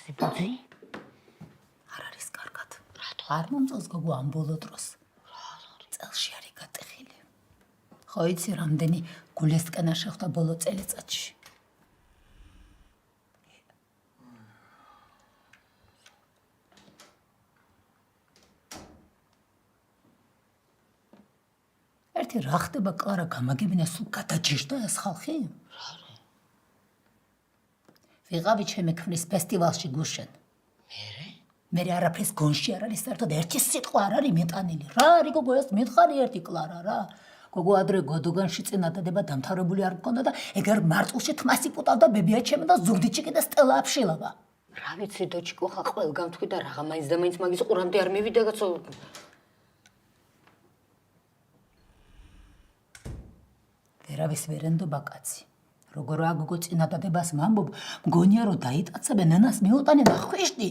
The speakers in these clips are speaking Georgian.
ხაზებუძი? არ არის კარგად. რატო? არ მომწონს გოგო ამ ბოლო დროს. წელში არის გატეხილი. ხო იცი რამდენი გულისკენა შეხვდა ბოლო წელიწადში. ერთი რა ხდება კლარა გამაგებინა სულ გადაჯიშდა ეს ხალხი? ვიღავი ჩემი ქმრის ფესტივალში გუშენ. მე არაფრის გონში არ არის საერთოდ ერთი სიტყვა არ არის მეტანილი. რა არის გოგო ეს მითხარი ერთი კლარა რა. გოგო ადრე გოდოგანში წინადადება დამთავრებული არ მქონდა და ეგარ მარტულში თმას იპუტავდა ბებია ჩემი და ზუგდიდში კიდე სტელა აფშილობა. რა ვიცი დოჩიკო ხა ყველგან თქვი და რაღა მაინც და მაინც მაგის ყურამდე არ მივიდა კაცო. ვერავის ვერ ენდობა კაცი. როგორა გოგო წინადადებას მამბობ, მგონია რომ დაიტაცებენ ნანას მიუტანენ და ხვიშდი.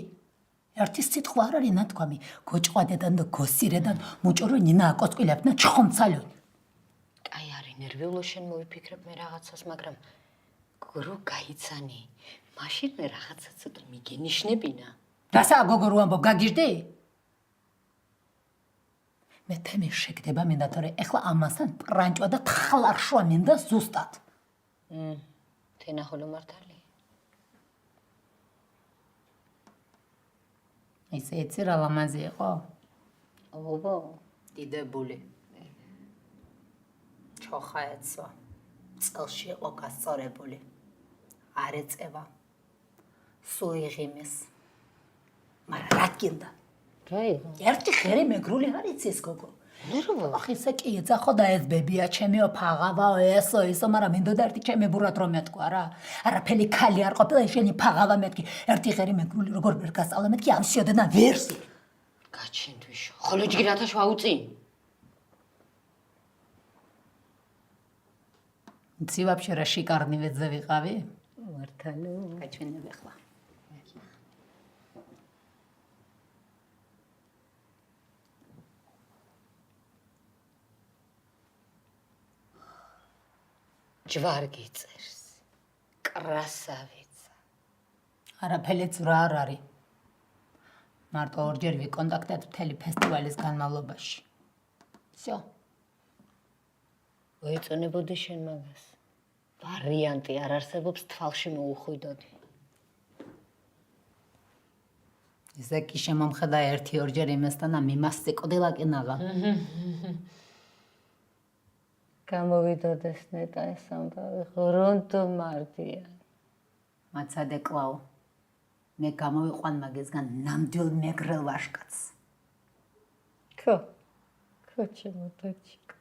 ერთი სიტყვა არ არის ნათქვამი, გოჭყვადედან და გოსირედან მუჭორო ნინა აკოწყვილებნა ჩხომცალონ. კაი არის ნერვიულო შენ მოვიფიქრებ მე რაღაცას, მაგრამ გოგო გაიცანი. მაშინ მე რაღაცა ცოტა მიგენიშნებინა. რასაა გოგო რო ამბობ, გაგიჟდი? მე თემი შეგდება მინდა თორე ეხლა ამასთან პრანჭვა და თხლარშვა მინდა ზუსტად. თენახოლო მართალი. ისე იცი რა ლამაზი იყო? ობო, დიდებული. ჩოხა ეცვა. წელში იყო გასწორებული. არ ეწევა. სულ იღიმეს. მაგრამ რა გინდა? რა იყო? ერთი ხერი მეგრული არ იცის გოგო. ნერვო. ახ ისე კი ეძახო და ეს ბებია ჩემიო ფაღავაო ესო, მაგრამ მინდოდა ერთი ჩემი ბურად რომ მეთქვა რა. არაფერი ქალი არ ყოფილა შენი ფაღავა მეთქი. ერთი ხერი მეგრული როგორ ვერ გასწავლა მეთქი ამ სიოდენა ვერსი. გაჩენდვიშო. ხოლო ჯგირ რათა შევაუწი? იცი ვაფშე რა შიკარნივეძე ვიყავი? მართალო. გაჩვენებ ახლა. ჯვარგი წერს. კრასავიცა. არაფერიც რა არ არის. მარტო ორჯერ ვიკონტაქტეთ მთელი ფესტივალის განმავლობაში. всё. მოეწონებოდი შენ მაგას. ვარიანტი არ არსებობს თვალში მოუხვიდოდი. ისე კი შემომხედა ერთი ორჯერ იმასთან და მიმასწიკოდილა კი ნაღა. გამოვიდოდეს ნეტა ეს ამბავი, ღრონტო მარტია. მაცადე კლაო. მე გამოვიყვან მაგისგან ნამდვილ მეგრელ ვაშკაცს. ხო. ხო ჩემო დოჩიკო.